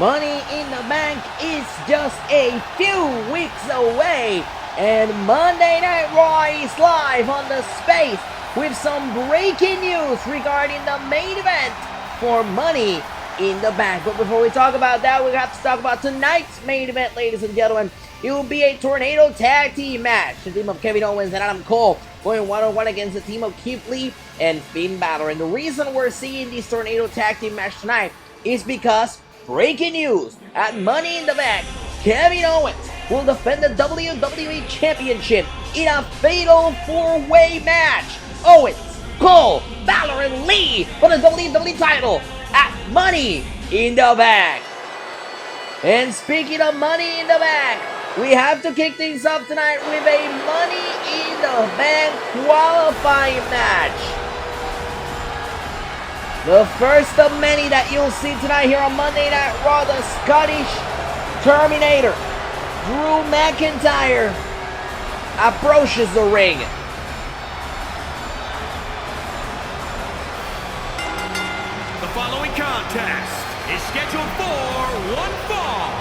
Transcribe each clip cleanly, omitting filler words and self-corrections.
Money in the Bank is just a few weeks away, and Monday Night Raw is live on the space with some breaking news regarding the main event for Money in the Bank. But before we talk about that, we have to talk about tonight's main event, ladies and gentlemen. It will be a Tornado Tag Team match. The team of Kevin Owens and Adam Cole going one-on-one against the team of Keith Lee and Finn Balor. And the reason we're seeing this Tornado Tag Team match tonight is because breaking news at Money in the Bank, Kevin Owens will defend the WWE Championship in a fatal four-way match. Owens, Cole, Balor, and Lee for the WWE title at Money in the Bank. And speaking of Money in the Bank, we have to kick things off tonight with a Money in the Bank qualifying match. The first of many that you'll see tonight here on Monday Night Raw, the Scottish Terminator, Drew McIntyre, approaches the ring. The following contest is scheduled for one fall.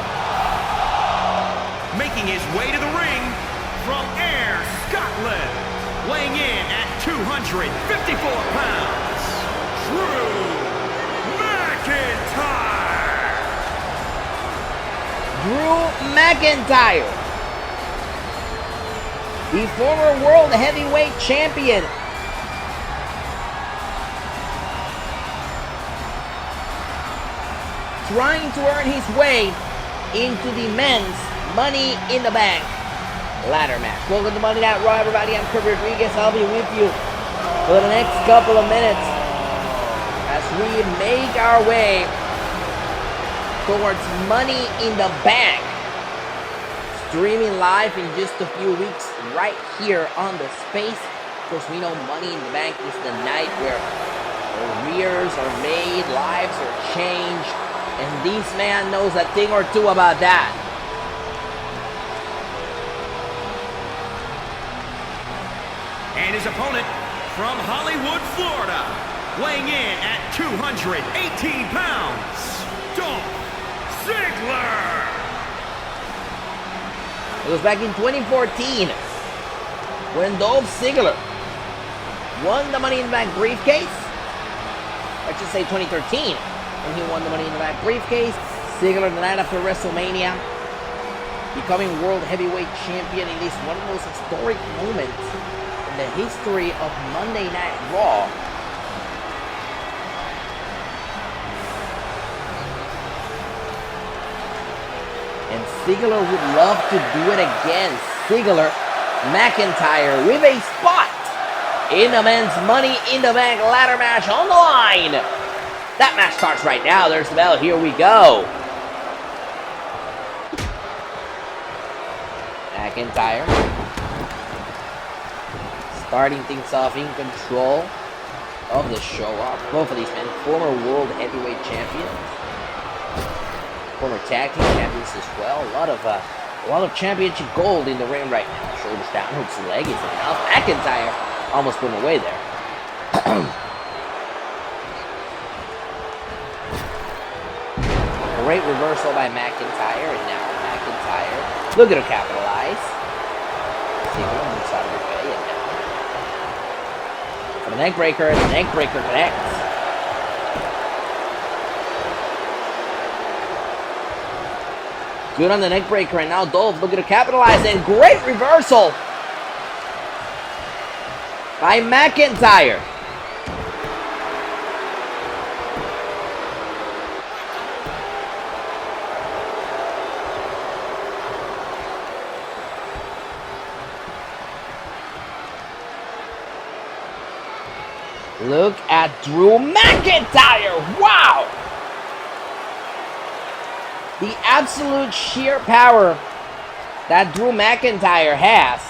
Making his way to the ring from Ayr, Scotland, weighing in at 254 pounds, Drew McIntyre. Drew McIntyre, the former World Heavyweight Champion, trying to earn his way into the men's Money in the Bank ladder match. Welcome to Monday Night Raw, everybody. I'm Kurt Rodriguez. I'll be with you for the next couple of minutes as we make our way towards Money in the Bank, streaming live in just a few weeks right here on the space. Of course, we know Money in the Bank is the night where careers are made, lives are changed, and this man knows a thing or two about that. And his opponent from Hollywood, Florida, weighing in at 218 pounds, Dolph Ziggler. It was back in 2014 when Dolph Ziggler won the Money in the Bank briefcase. I should say 2013 when he won the Money in the Bank briefcase. Ziggler the night after WrestleMania, becoming World Heavyweight Champion. It is one of those historic moments in the history of Monday Night Raw. And Ziggler would love to do it again. Ziggler, McIntyre with a spot in the men's Money in the Bank ladder match on the line. That match starts right now. There's the bell. Here we go. McIntyre starting things off in control of the show off. Both of these men, former World Heavyweight Champions, former Tag Team Champions as well. A lot of championship gold in the ring right now. Shoulders down, hooks the leg, is enough. McIntyre almost put him away there. Great reversal by McIntyre, and now McIntyre looking to capitalize. Ziggler moves out of the way, and now for the neck breaker, and the neck breaker connects. Good on the neck breaker, and now Dolph looking to capitalize, and great reversal by McIntyre. Look at Drew McIntyre. Wow! The absolute sheer power that Drew McIntyre has.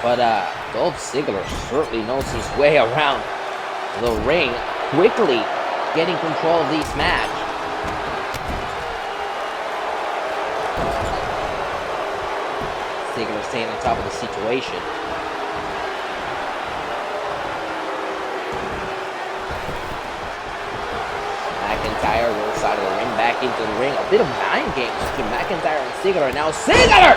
But Dolph Ziggler certainly knows his way around the ring, quickly getting control of this match. Ziggler staying on top of the situation. McIntyre, wrong side of the ring, back into the ring. A bit of mind games between McIntyre and Ziggler. Now Ziggler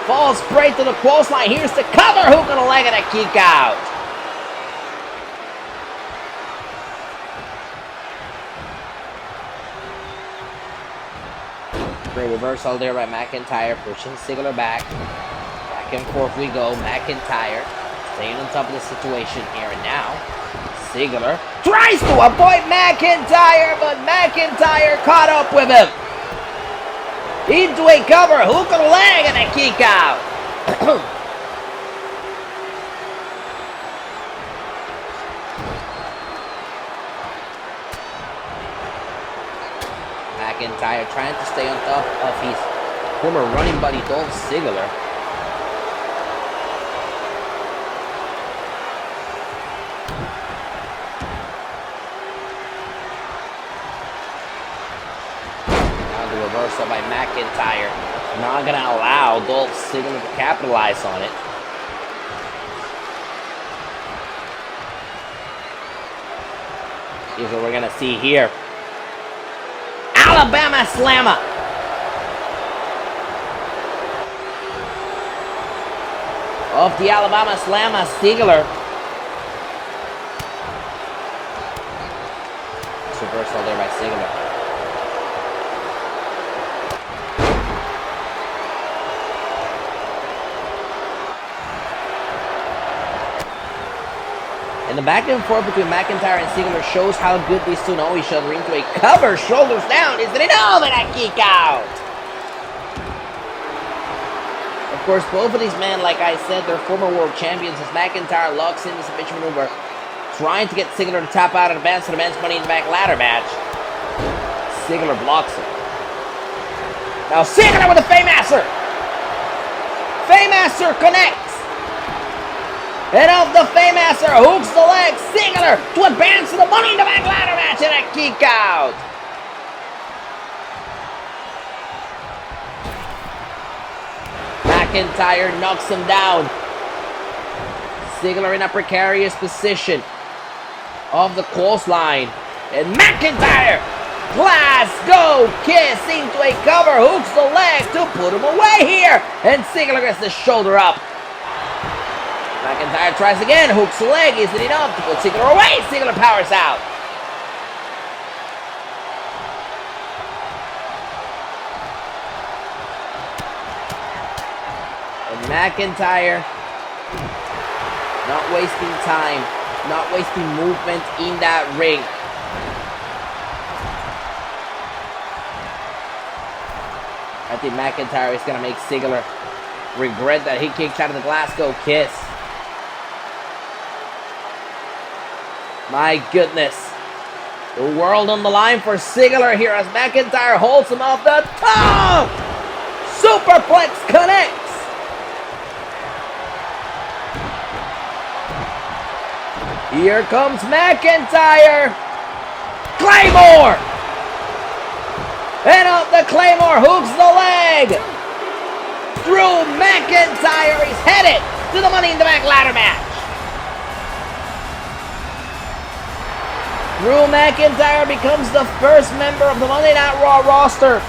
falls straight to the clothesline. Here's the cover, hook on the leg and a kick out. Great reversal there by McIntyre, pushing Ziggler back. Back and forth we go. McIntyre staying on top of the situation here and now. Ziggler tries to avoid McIntyre, but McIntyre caught up with him. Into a cover, hook on the leg, and a kick out. McIntyre trying to stay on top of his former running buddy Dolph Ziggler. Now the reversal by McIntyre. Not going to allow Dolph Ziggler to capitalize on it. Here's what we're going to see here. Alabama Slammer. Off the Alabama Slammer, Ziggler. Reversal there by Ziggler. And the back and forth between McIntyre and Ziggler shows how good these two know each other. Into a cover, shoulders down. Isn't it over? And a kick out. Of course, both of these men, like I said, they're former world champions as McIntyre locks in the submission maneuver, trying to get Ziggler to tap out and advance to the men's Money in the Bank ladder match. Ziggler blocks it. Now Ziggler with a Faymaster. Faymaster connects. And off the Faymaster, hooks the leg. Ziggler to advance to the Money in the Bank ladder match and a kick out. McIntyre knocks him down. Ziggler in a precarious position of the clothesline. And McIntyre, Glasgow kiss into a cover, hooks the leg to put him away here. And Ziggler gets the shoulder up. McIntyre tries again, hooks the leg, isn't enough to put Ziggler away. Ziggler powers out. And McIntyre not wasting time, not wasting movement in that ring. I think McIntyre is going to make Ziggler regret that he kicks out of the Glasgow kiss. My goodness. The world on the line for Ziggler here as McIntyre holds him off the top. Superplex connects. Here comes McIntyre. Claymore. And up the Claymore, hooks the leg. Drew McIntyre is headed to the Money in the Bank ladder match. Drew McIntyre becomes the first member of the Monday Night Raw roster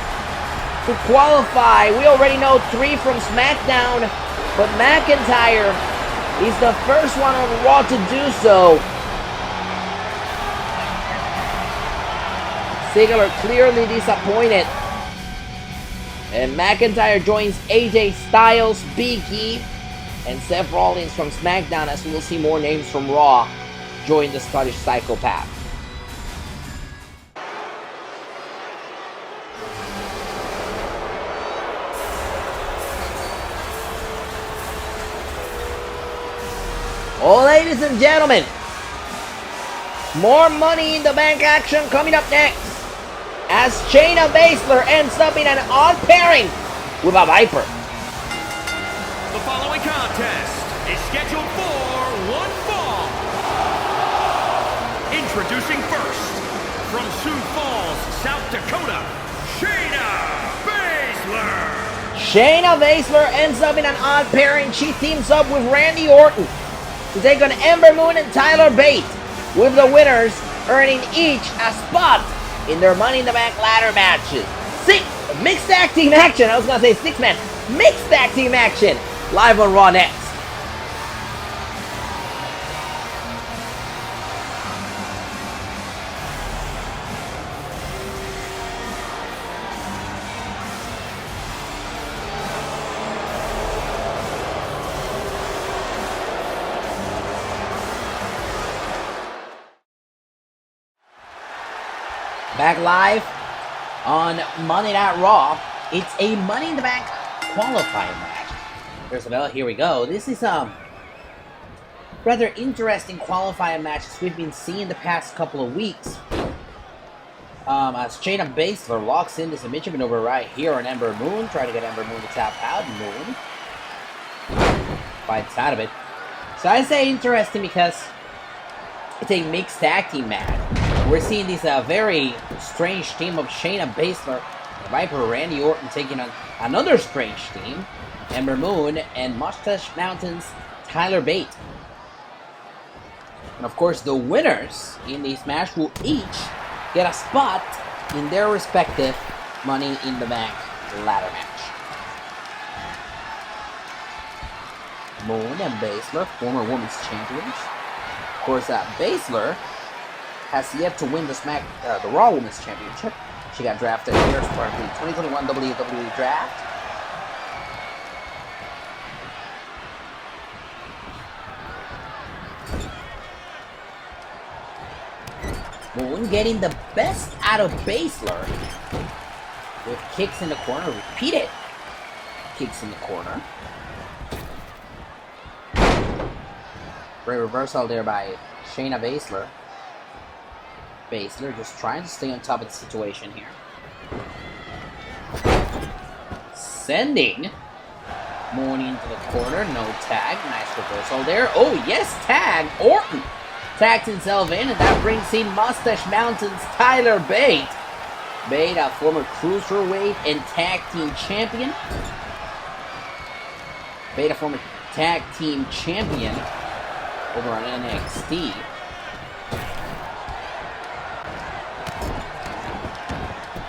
to qualify. We already know 3 from SmackDown, but McIntyre is the first one on Raw to do so. Ziggler clearly disappointed. And McIntyre joins AJ Styles, Big E, and Seth Rollins from SmackDown, as we will see more names from Raw join the Scottish Psychopath. Oh, ladies and gentlemen, more Money in the Bank action coming up next, as Shayna Baszler ends up in an odd pairing with a Viper. The following contest is scheduled for one fall. Introducing first, from Sioux Falls, South Dakota, Shayna Baszler. Shayna Baszler ends up in an odd pairing. She teams up with Randy Orton to take on Ember Moon and Tyler Bate, with the winners earning each a spot in their Money in the Bank ladder matches. Mixed tag team action. I was gonna say 6-man. Mixed tag team action. Live on Raw next. Back live on Monday Night Raw. It's a Money in the Bank qualifying match. There's a bell. Here we go. This is rather interesting qualifying matches we've been seeing the past couple of weeks. As Shayna Baszler locks in the submission maneuver right here on Ember Moon, trying to get Ember Moon to tap out. Moon fights out of it. So I say interesting because it's a mixed tag team match. We're seeing this very strange team of Shayna Baszler, Viper, Randy Orton taking on another strange team, Ember Moon, and Mustache Mountain's Tyler Bate. And of course, the winners in this match will each get a spot in their respective Money in the Bank ladder match. Moon and Baszler, former women's champions. Of course, Baszler has yet to win the Raw Women's Championship. She got drafted here as part of the 2021 WWE Draft. Moon getting the best out of Baszler with kicks in the corner, repeated kicks in the corner. Great reversal there by Shayna Baszler. Baszler just trying to stay on top of the situation here. Sending Moon into the corner, no tag, nice reversal there. Oh yes, tag, Orton tags himself in, and that brings in Mustache Mountain's Tyler Bate. Bate, a former cruiserweight and tag team champion. Bate, a former tag team champion over on NXT.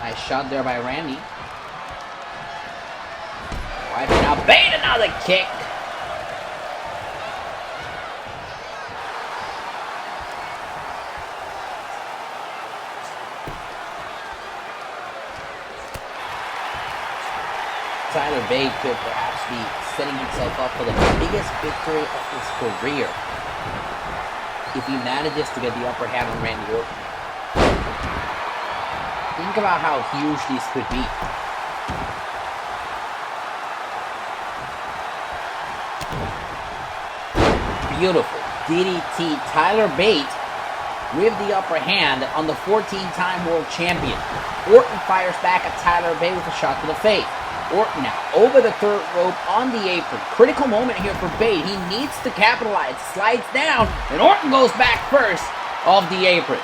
Nice shot there by Randy. Wiping out Bate, another kick. Tyler Bate could perhaps be setting himself up for the biggest victory of his career if he manages to get the upper hand on Randy Orton. Think about how huge this could be. Beautiful DDT. Tyler Bate with the upper hand on the 14-time world champion. Orton fires back at Tyler Bate with a shot to the face. Orton now over the third rope on the apron. Critical moment here for Bate. He needs to capitalize. Slides down, and Orton goes back first off the apron.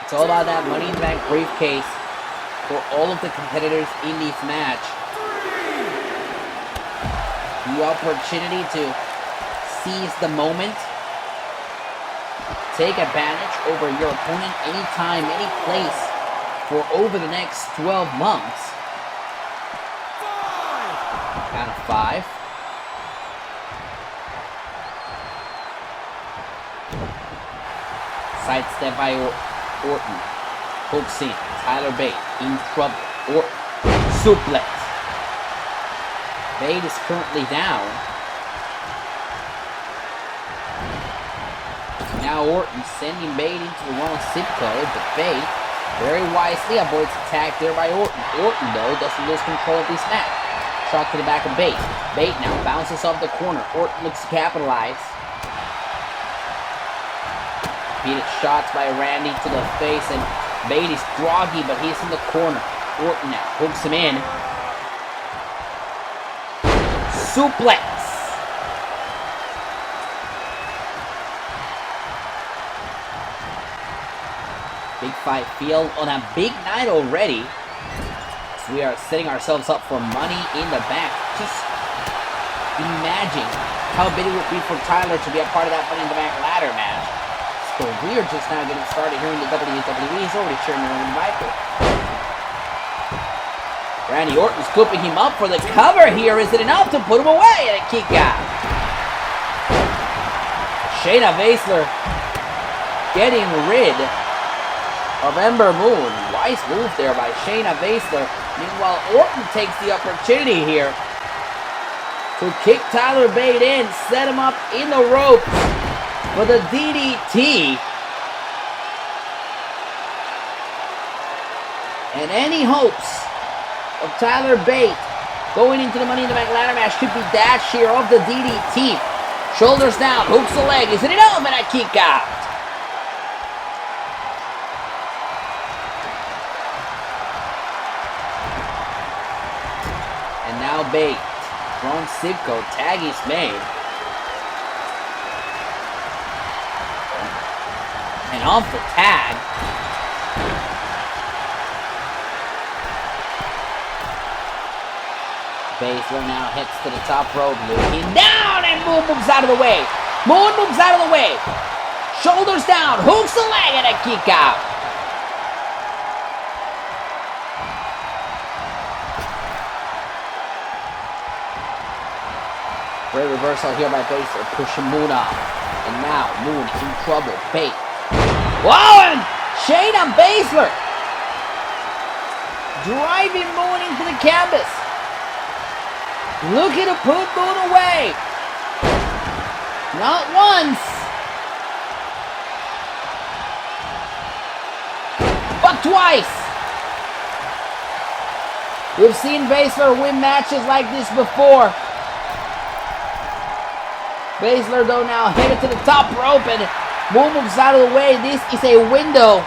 It's all about that Money in the Bank briefcase for all of the competitors in this match. The opportunity to seize the moment. Take advantage over your opponent anytime, any place for over the next 12 months. Count of 5. Sidestep by Orton. Hooks in. Tyler Bate in trouble. Orton. Suplex. Bate is currently down. Now Orton sending Bate into the wrong zip code, but Bate very wisely avoids attack there by Orton. Orton, though, doesn't lose control of this match. Shot to the back of Bate. Bate now bounces off the corner. Orton looks to capitalize. Repeated shots by Randy to the face, and Bate is groggy, but he's in the corner. Orton now hooks him in. Suplex. Big fight field on a big night already. So we are setting ourselves up for Money in the Bank. Just imagine how big it would be for Tyler to be a part of that Money in the Bank ladder match. So we're just now getting started here in the WWE. He's already cheering around Viper. Randy Orton scooping him up for the cover here. Is it enough to put him away? And a kick out. Shayna Baszler getting rid of Ember Moon. Wise move there by Shayna Baszler. Meanwhile, Orton takes the opportunity here to kick Tyler Bate in, set him up in the ropes for the DDT. And any hopes of Tyler Bate going into the Money in the Bank ladder match could be dashed here of the DDT. Shoulders down, hooks the leg. Is it enough? And a kick out. And now Bate. From Sitco, tag is made. And off the tag. Baszler now heads to the top rope, looking down, and Moon moves out of the way. Moon moves out of the way. Shoulders down, hooks the leg, and a kick out. Great reversal here by Baszler, pushing Moon off. And now Moon in trouble. Bate. Whoa, and Shayna Baszler driving Moon into the canvas. Looking to put Moon away. Not once, but twice. We've seen Baszler win matches like this before. Baszler, though, now headed to the top rope, and Moon moves out of the way. This is a window.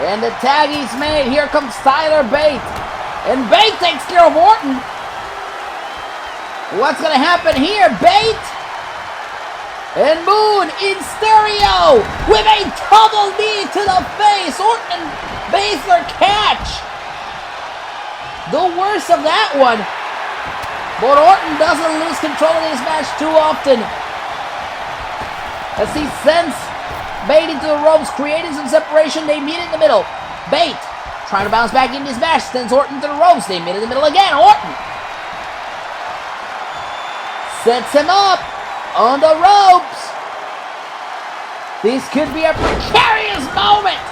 And the tag is made. Here comes Tyler Bate. And Bate takes care of Orton. What's going to happen here? Bate and Moon in stereo with a double knee to the face. Orton and Baszler catch. The worst of that one. But Orton doesn't lose control of this match too often, as he sends Bate into the ropes, creating some separation. They meet in the middle. Bate trying to bounce back in this match, sends Orton to the ropes. They meet in the middle again. Orton sets him up on the ropes. This could be a precarious moment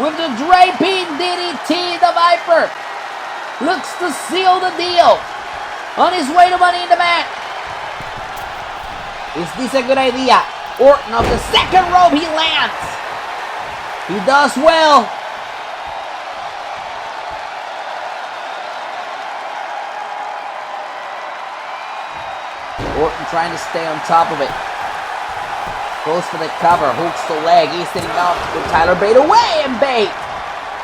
with the draping DDT. The Viper looks to seal the deal on his way to Money in the Bank. Is this a good idea? Orton off the second rope, he lands. He does well. Orton trying to stay on top of it. Goes for the cover, hooks the leg. He's sitting off with Tyler Bate away, and Bate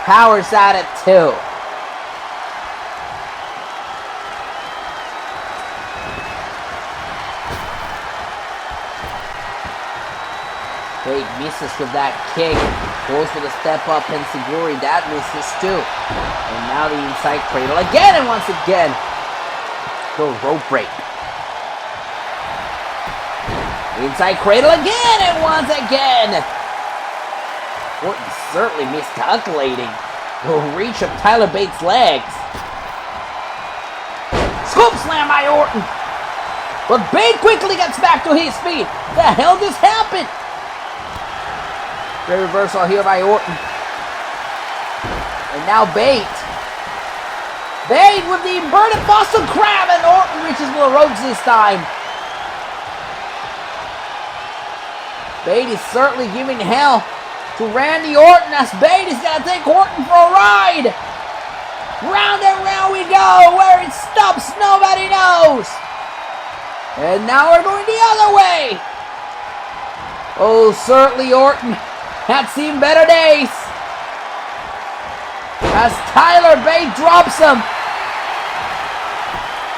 powers out at 2. Bate misses with that kick. Goes for the step up, and Siguri, that misses too. And now the inside cradle again, and once again, the rope break. Inside cradle again, and once again. Orton certainly miscalculating the reach of Tyler Bate's legs. Scoop slam by Orton. But Bate quickly gets back to his feet. The hell just happened? Great reversal here by Orton. And now Bate. Bate with the inverted Boston Crab, and Orton reaches for the ropes this time. Bate is certainly giving hell to Randy Orton, as Bate is going to take Orton for a ride. Round and round we go. Where it stops, nobody knows. And now we're going the other way. Oh, certainly Orton had seen better days, as Tyler Bate drops him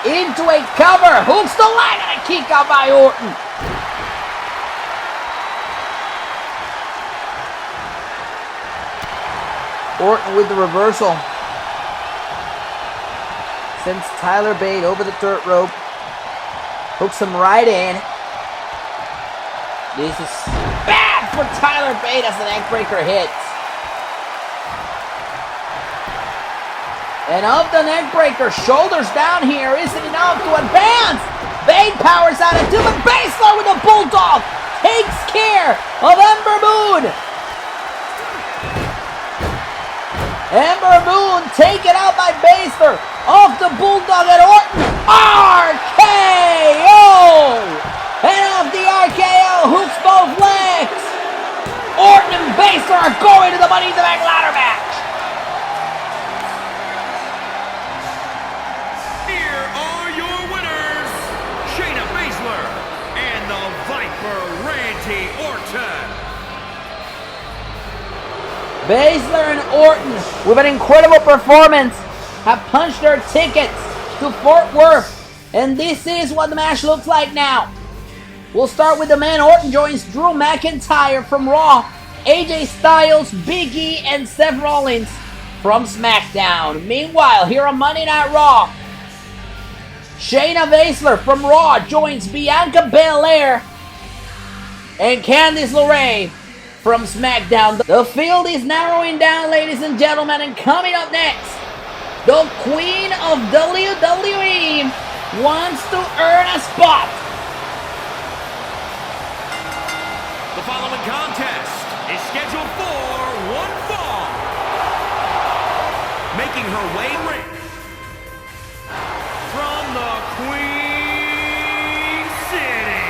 into a cover. Hooks the leg, and a kick out by Orton. Orton with the reversal. Sends Tyler Bate over the dirt rope. Hooks him right in. This is bad for Tyler Bate as the neckbreaker hits. And of the neckbreaker, shoulders down here isn't enough to advance. Bate powers out into the baseline with a bulldog. Takes care of Ember Moon. Ember Moon taken out by Baszler. Off the bulldog at Orton. RKO! And off the RKO, hooks both legs. Orton and Baszler are going to the Money in the Bank ladder match. Baszler and Orton, with an incredible performance, have punched their tickets to Fort Worth. And this is what the match looks like now. We'll start with the man. Orton joins Drew McIntyre from Raw, AJ Styles, Big E, and Seth Rollins from SmackDown. Meanwhile, here on Monday Night Raw, Shayna Baszler from Raw joins Bianca Belair and Candice LeRae from SmackDown. The field is narrowing down, ladies and gentlemen, and coming up next, the Queen of WWE wants to earn a spot. The following contest is scheduled for one fall. Making her way ring from the Queen City,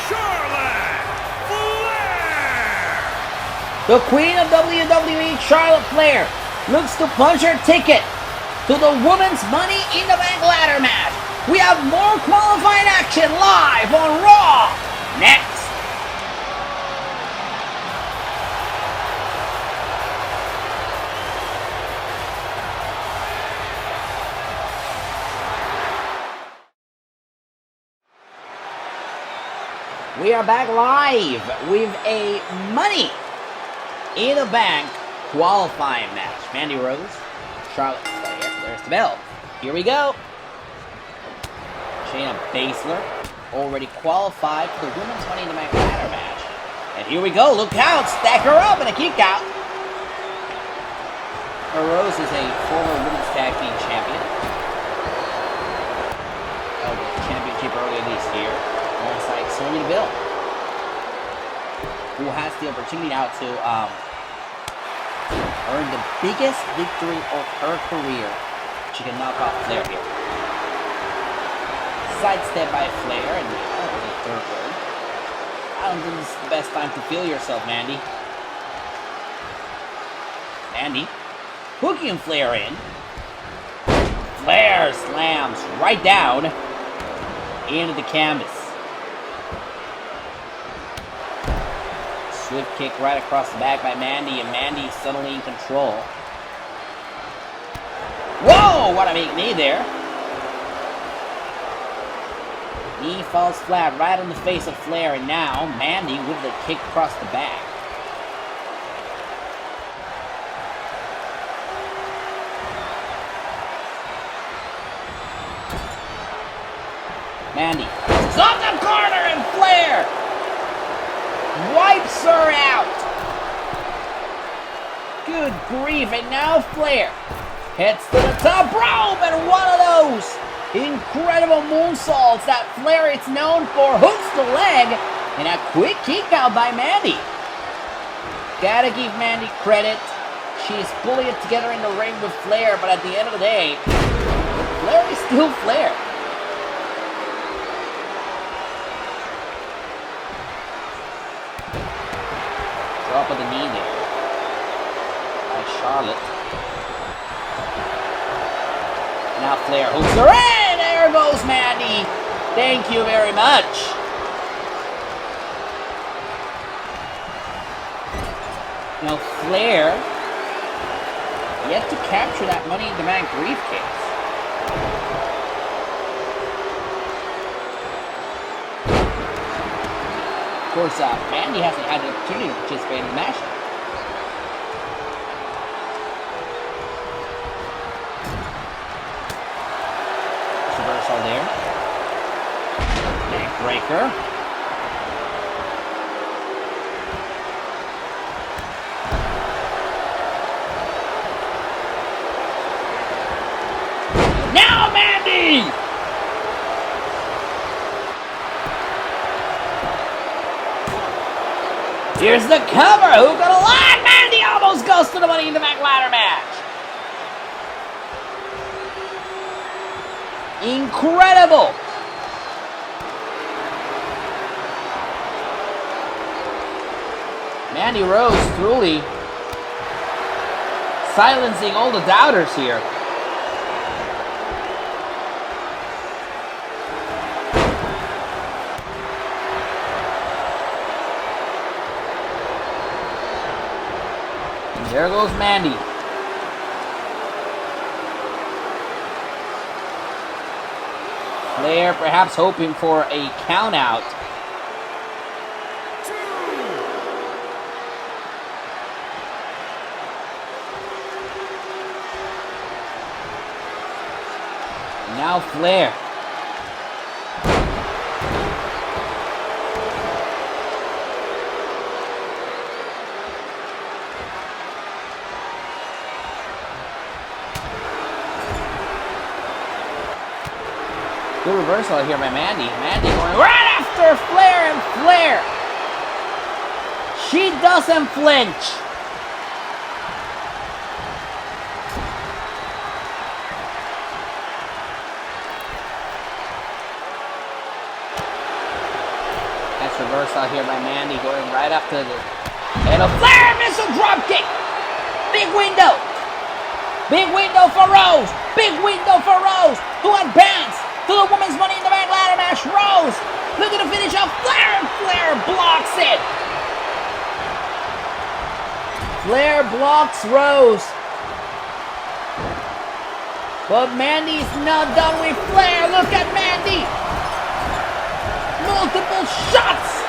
Charlotte Flair. The Queen of WWE, Charlotte Flair, looks to punch her ticket to the Women's Money in the Bank ladder match. We have more qualifying action live on Raw next. We are back live with a Money in the Bank qualifying match. Mandy Rose, Charlotte Flair, there's the bell. Here we go. Shayna Baszler already qualified for the Women's Money in the Bank ladder match. And here we go, look out, stack her up and a kick out. Rose is a former Women's Tag Team Champion. Held the championship earlier this year, alongside Sonya Deville, who has the opportunity now to earn the biggest victory of her career. She can knock off Flair here. Sidestep by Flair, and now the third word. I don't think this is the best time to feel yourself, Mandy. Mandy hooking Flair in. Flair slams right down into the canvas. Swift kick right across the back by Mandy, and Mandy suddenly in control. Whoa! What a big knee there. Knee falls flat right on the face of Flair, and now Mandy with the kick across the back. Mandy is off the corner, and Flair wipes her out. Good grief, and now Flair heads to the top rope, and one of those incredible moonsaults that Flair is known for. Hooks the leg, and a quick kick out by Mandy. Gotta give Mandy credit. She's pulling it together in the ring with Flair, but at the end of the day, Flair is still Flair. Drop of the knee there by Charlotte. Now Flair hooks her in. There goes Mandy. Thank you very much. Now Flair yet to capture that Money in the Bank briefcase. Of course, Mandy hasn't had the opportunity to participate in the match. reversal there. Neckbreaker. Now Mandy! Here's the cover. Who gonna land? Mandy almost goes to the Money in the Bank ladder match. Incredible. Mandy Rose truly silencing all the doubters here. There goes Mandy. Flair perhaps hoping for a count out. Now Flair. Good reversal here by Mandy. Mandy going right after Flair, and Flair. She doesn't flinch. That's reversal here by Mandy going right after the head of Flair. Missile dropkick. Big window. Big window for Rose. Big window for Rose to advance to the Women's Money in the Bank ladder match. Rose looking to finish off Flair, and Flair blocks it. Flair blocks Rose. But Mandy's not done with Flair. Look at Mandy. Multiple shots.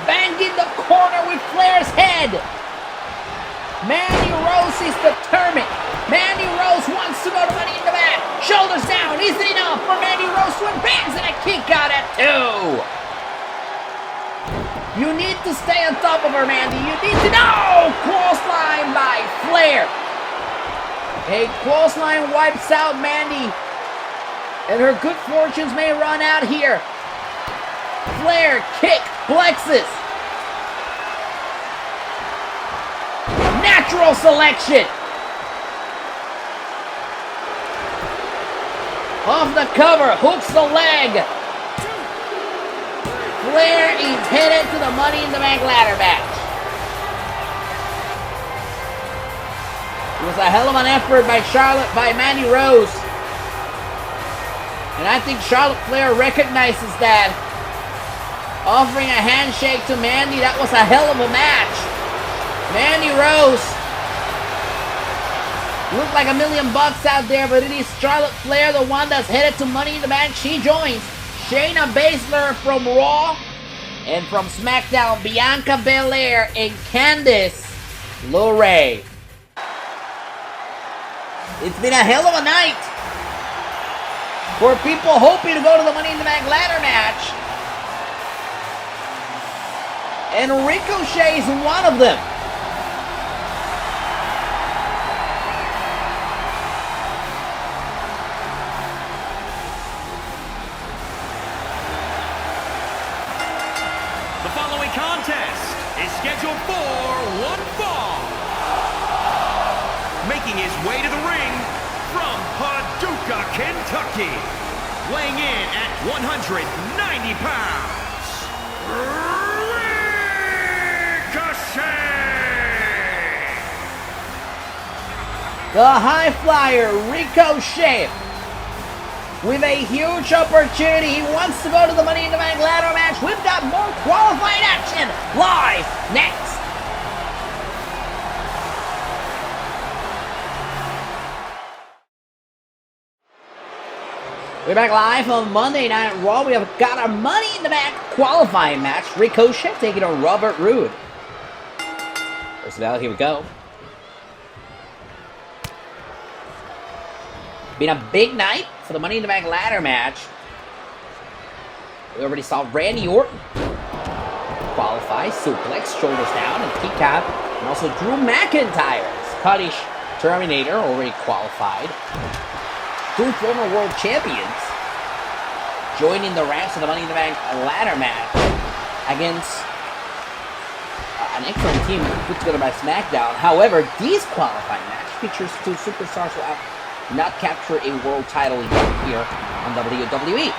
Banging the corner with Flair's head. Mandy Rose is determined. Mandy Rose wants to go to Money in the Bank. Shoulders down. Is it enough for Mandy Rose to advance, and a kick out at 2? You need to stay on top of her, Mandy. You need to know. Clothesline by Flair. A clothesline wipes out Mandy, and her good fortunes may run out here. Flair kick, plexus. Natural selection. Off the cover, hooks the leg. Flair is headed to the Money in the Bank ladder match. It was a hell of an effort by Mandy Rose. And I think Charlotte Flair recognizes that. Offering a handshake to Mandy, that was a hell of a match. Mandy Rose looked like $1 million out there, but it is Charlotte Flair, the one that's headed to Money in the Bank. She joins Shayna Baszler from Raw, and from SmackDown, Bianca Belair and Candice LeRae. It's been a hell of a night for people hoping to go to the Money in the Bank ladder match, and Ricochet is one of them. Contest is scheduled for one fall. Making his way to the ring from Paducah, Kentucky, weighing in at 190 pounds, Ricochet! The high flyer, Ricochet, with a huge opportunity. He wants to go to the Money in the Bank ladder match. We've got more qualified action live next. We're back live on Monday Night Raw. We have got our Money in the Bank qualifying match. Ricochet taking on Robert Roode. First of all, here we go. Been a big night for the Money in the Bank ladder match. We already saw Randy Orton qualify, suplex, shoulders down, and kick out. And also Drew McIntyre, Scottish Terminator, already qualified. 2 former world champions joining the ranks of the Money in the Bank ladder match against an excellent team put together by SmackDown. However, this qualifying match features 2 superstars who have not captured a world title yet here on WWE.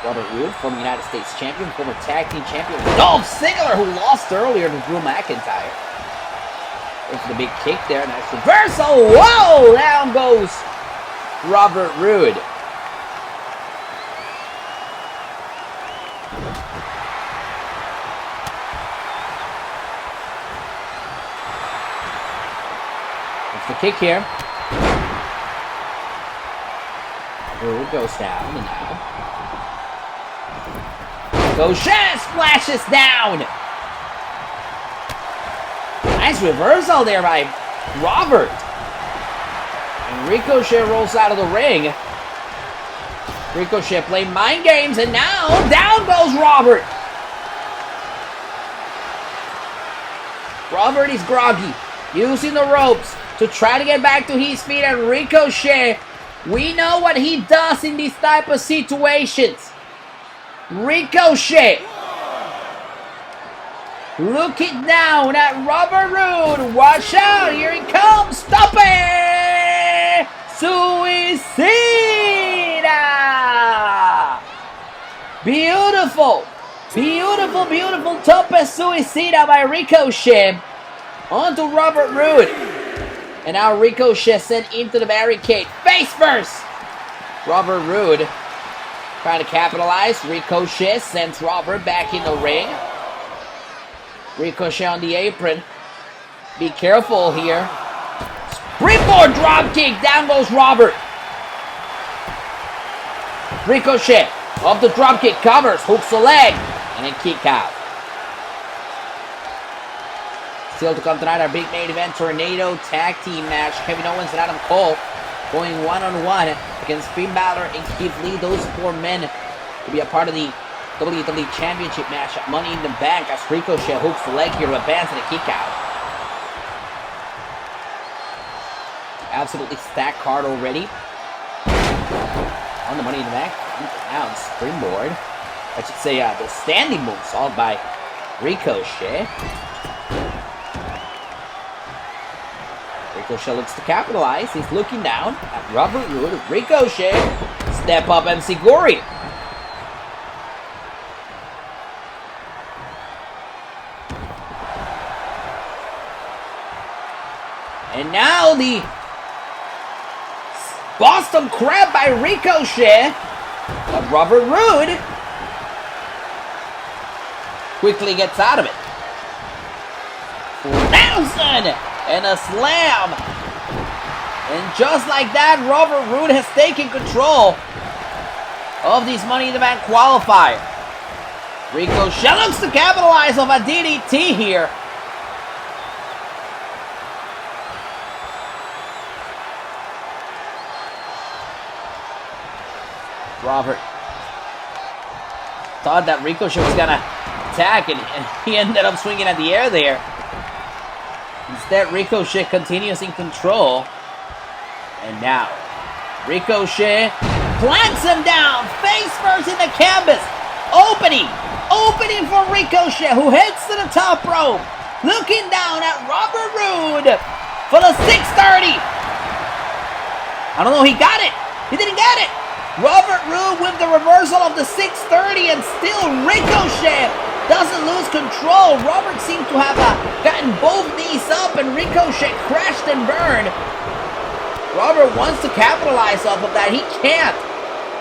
Robert Roode, former United States champion, former tag team champion, Dolph Ziggler, who lost earlier to Drew McIntyre. There's the big kick there, nice reversal. Whoa! Down goes Robert Roode. It's the kick here. Roode goes down, and now Ricochet splashes down. Nice reversal there by Robert. And Ricochet rolls out of the ring. Ricochet playing mind games, and now down goes Robert. Robert is groggy, using the ropes to try to get back to his feet, and Ricochet, we know what he does in these type of situations. Ricochet looking down at Robert Roode. Watch out, here he comes. Stop it! Suicida! Beautiful, beautiful, beautiful tope suicida by Ricochet onto Robert Roode. And now Ricochet sent into the barricade. Face first! Robert Roode trying to capitalize. Ricochet sends Robert back in the ring. Ricochet on the apron. Be careful here. Springboard dropkick. Down goes Robert. Ricochet off the dropkick. Covers. Hooks the leg. And then kick out. Still to come tonight, our big main event Tornado Tag Team match. Kevin Owens and Adam Cole going one-on-one against Finn Balor and Keith Lee. Those 4 men to be a part of the WWE Championship match at Money in the Bank as Ricochet hooks the leg here to advance and a kick out. Absolutely stacked card already. On the Money in the Bank. Down springboard. I should say the standing moonsault by Ricochet. Ricochet looks to capitalize. He's looking down at Robert Roode. Ricochet, step up MC Gory. And now the Boston Crab by Ricochet. But Robert Roode quickly gets out of it. Nelson! And a slam. And just like that, Robert Roode has taken control of this Money in the Bank qualifier. Ricochet looks to capitalize off a DDT here. Robert thought that Ricochet was gonna attack, and he ended up swinging at the air there. Instead, Ricochet continues in control. And now, Ricochet plants him down, face first in the canvas. Opening for Ricochet, who heads to the top rope. Looking down at Robert Roode for the 630. I don't know, he got it. He didn't get it. Robert Roode with the reversal of the 630, and still Ricochet doesn't lose control. Robert seemed to have gotten both knees up, and Ricochet crashed and burned. Robert wants to capitalize off of that. He can't.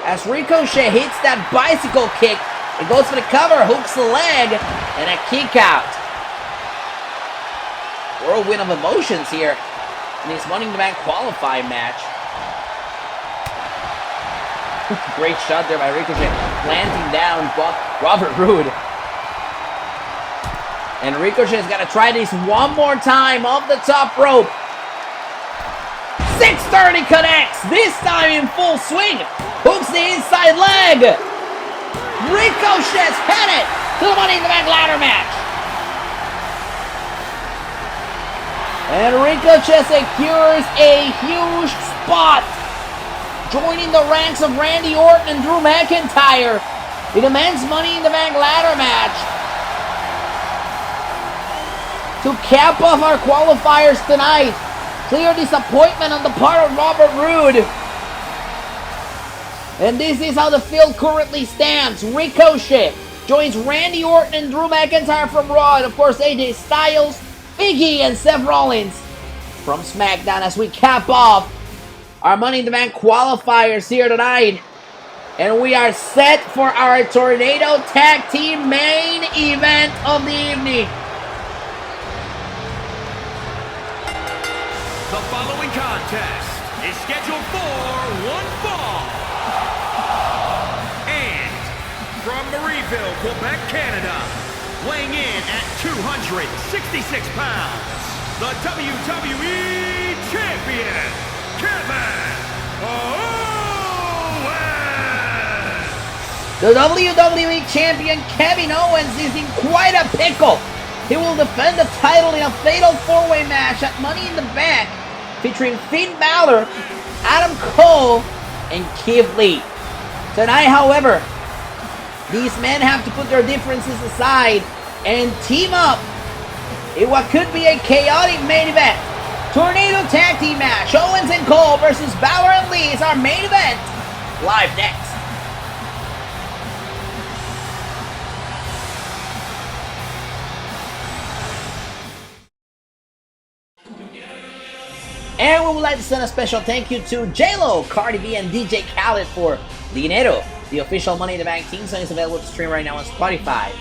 As Ricochet hits that bicycle kick, it goes for the cover, hooks the leg, and a kick out. Whirlwind of emotions here in this Money in the Bank qualifying match. Great shot there by Ricochet, planting down Robert Roode. And Ricochet's got to try this one more time off the top rope. 630 connects, this time in full swing. Hooks the inside leg. Ricochet's headed to the Money in the Bank ladder match. And Ricochet secures a huge spot, joining the ranks of Randy Orton and Drew McIntyre in a men's Money in the Bank ladder match to cap off our qualifiers tonight. Clear disappointment on the part of Robert Roode. And this is how the field currently stands. Ricochet joins Randy Orton and Drew McIntyre from Raw, and of course AJ Styles, Big E, and Seth Rollins from SmackDown as we cap off our Money in the Bank qualifiers here tonight. And we are set for our Tornado Tag Team main event of the evening. The following contest is scheduled for one fall. And from Marieville, Quebec, Canada, weighing in at 266 pounds, the WWE Champion, Kevin Owens! The WWE Champion Kevin Owens is in quite a pickle. He will defend the title in a fatal four-way match at Money in the Bank, featuring Finn Balor, Adam Cole, and Keith Lee. Tonight, however, these men have to put their differences aside and team up in what could be a chaotic main event. Tornado Tag Team match, Owens and Cole versus Balor and Lee is our main event. Live next. And we would like to send a special thank you to J-Lo, Cardi B, and DJ Khaled for Dinero, the official Money in the Bank team song is available to stream right now on Spotify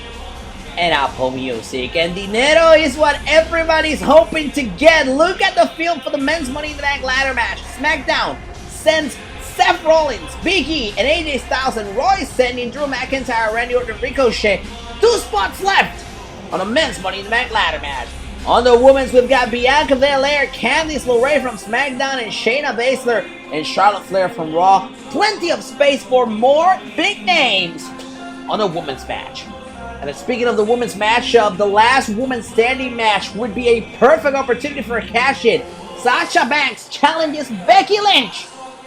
and Apple Music. And Dinero is what everybody's hoping to get. Look at the field for the men's Money in the Bank ladder match. SmackDown sends Seth Rollins, Big E, and AJ Styles, and Roy sending Drew McIntyre, Randy Orton, and Ricochet. 2 spots left on the men's Money in the Bank ladder match. On the women's, we've got Bianca Belair, Candice LeRae from SmackDown, and Shayna Baszler and Charlotte Flair from Raw. Plenty of space for more big names on the women's match. And speaking of the women's matchup, the last woman standing match would be a perfect opportunity for a cash-in. Sasha Banks challenges Becky Lynch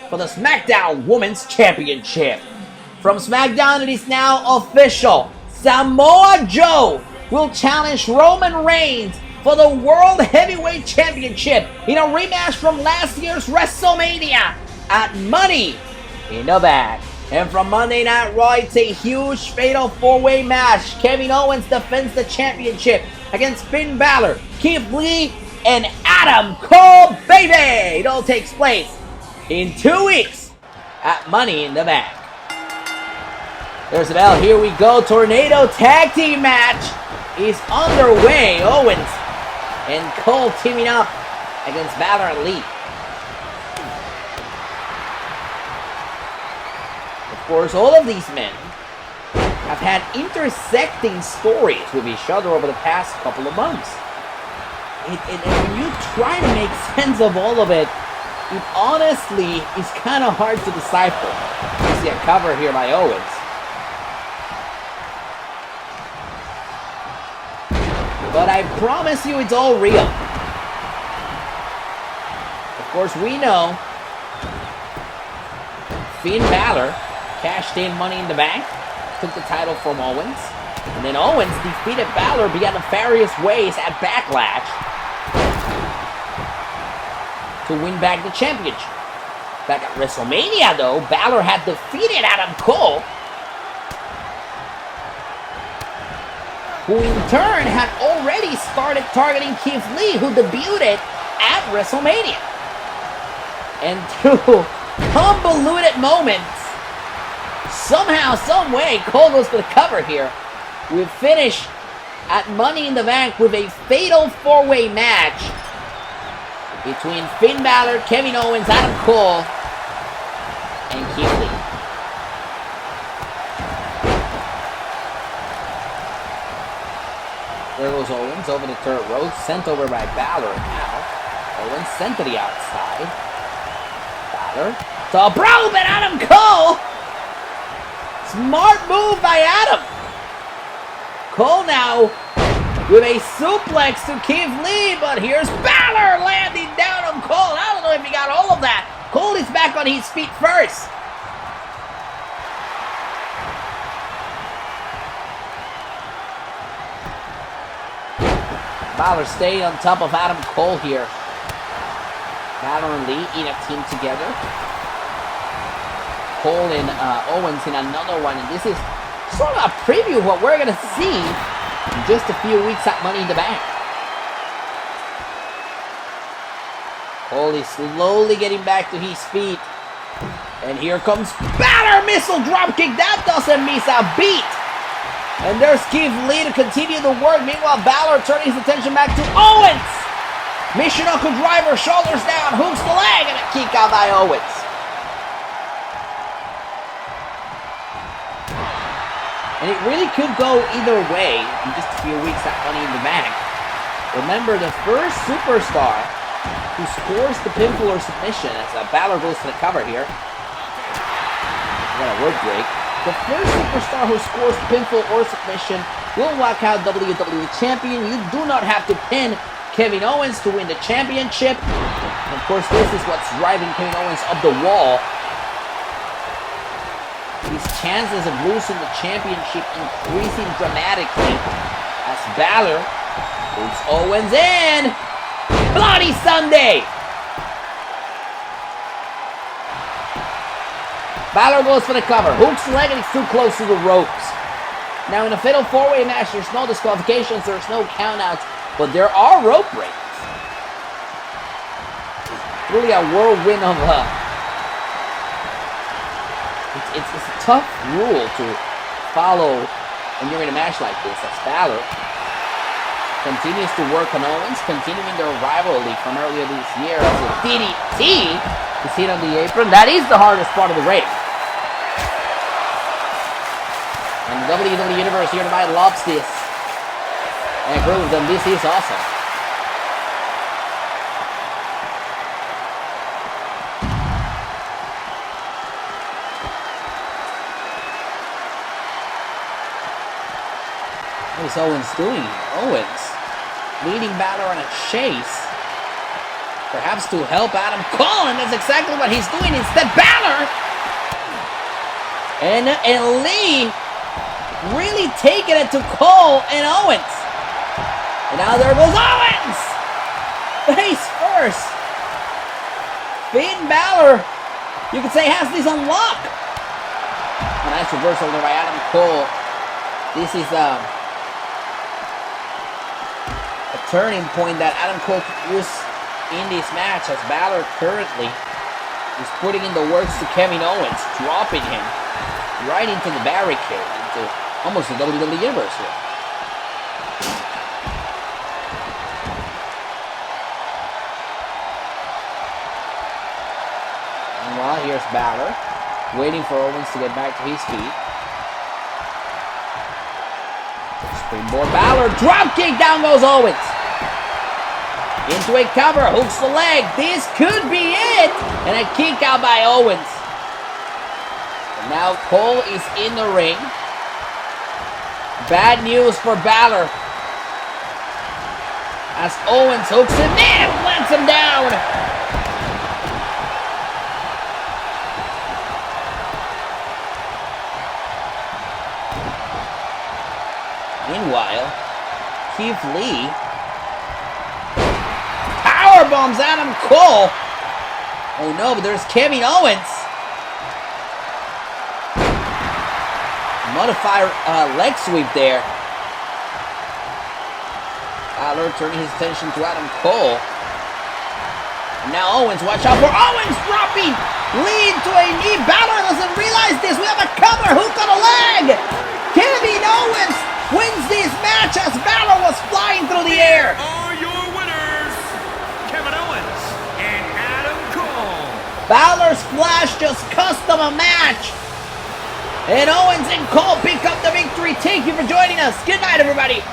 for the SmackDown Women's Championship. From SmackDown, it is now official. Samoa Joe will challenge Roman Reigns for the World Heavyweight Championship in a rematch from last year's WrestleMania at Money in the Bank. And from Monday Night Raw, it's a huge fatal four-way match. Kevin Owens defends the championship against Finn Balor, Keith Lee, and Adam Cole, baby! It all takes place in 2 weeks at Money in the Bank. There's the bell. Here we go. Tornado Tag Team match is underway. Owens and Cole teaming up against Balor and Lee. Of course, all of these men have had intersecting stories with each other over the past couple of months. And when you try to make sense of all of it, it honestly is kind of hard to decipher. You see a cover here by Owens. But I promise you it's all real. Of course, we know Finn Balor cashed in Money in the Bank, took the title from Owens, and then Owens defeated Balor via nefarious ways at Backlash to win back the championship. Back at WrestleMania, though, Balor had defeated Adam Cole, who in turn had already started targeting Keith Lee, who debuted at WrestleMania. And through convoluted moments, somehow, some way, Cole goes for the cover here. We finish at Money in the Bank with a fatal four-way match between Finn Balor, Kevin Owens, Adam Cole, and Keith Lee. There goes Owens over the third rope, sent over by Balor now. Owens sent to the outside. Balor. To Brobe and Adam Cole. Smart move by Adam. Cole now with a suplex to Keith Lee, but here's Balor landing down on Cole. I don't know if he got all of that. Cole is back on his feet first. Balor staying on top of Adam Cole here. Balor and Lee in a team together. Cole and Owens in another one, and this is sort of a preview of what we're going to see in just a few weeks at Money in the Bank. Cole is slowly getting back to his feet. And here comes Balor, missile dropkick. That doesn't miss a beat. And there's Keith Lee to continue the work. Meanwhile, Balor turning his attention back to Owens. Michinoku driver, shoulders down, hooks the leg, and a kick out by Owens. And it really could go either way in just a few weeks at Money in the Bank. Remember, the first superstar who scores the pinfall or submission, as Balor goes for the cover here. We got a word break. The first superstar who scores the pinfall or submission will walk out WWE Champion. You do not have to pin Kevin Owens to win the championship. And of course, this is what's driving Kevin Owens up the wall. His chances of losing the championship increasing dramatically as Balor moves Owens in. Bloody Sunday! Balor goes for the cover, hooks the leg, and he's too close to the ropes. Now in a fatal four-way match, there's no disqualifications, there's no countouts, but there are rope breaks. Really a whirlwind of it's a tough rule to follow when you're in a match like this, as Balor continues to work on Owens, continuing their rivalry from earlier this year as a DDT is hit on the apron. That is the hardest part of the ring. And the WWE Universe here tonight loves this. And I agree with them, this is awesome. What is Owens doing? Owens leading Balor on a chase. Perhaps to help Adam Cole, and that's exactly what he's doing. Instead, Balor and Lee really taking it to Cole and Owens. And now there goes Owens! Face first. Finn Balor, you could say, has this on lock. A nice reversal there by Adam Cole. This is a turning point that Adam Cole could use in this match, as Balor currently is putting in the works to Kevin Owens, dropping him right into the barricade, into almost the WWE Universe here. Meanwhile, here's Balor, waiting for Owens to get back to his feet. Springboard Balor, dropkick, down goes Owens. Into a cover, hooks the leg. This could be it. And a kick out by Owens. And now Cole is in the ring. Bad news for Balor, as Owens hooks him in, lands him down. Meanwhile, Keith Lee power bombs Adam Cole. Oh no, but there's Kevin Owens. Modifier leg sweep there. Balor turning his attention to Adam Cole. And now Owens, watch out for Owens, dropping Lee into a knee. Balor doesn't realize this. We have a cover, hook on a leg. Kevin Owens wins this match as Balor was flying through the air. Are your winners, Kevin Owens and Adam Cole. Balor's Flash just cost them a match. And Owens and Cole pick up the victory. Thank you for joining us. Good night, everybody.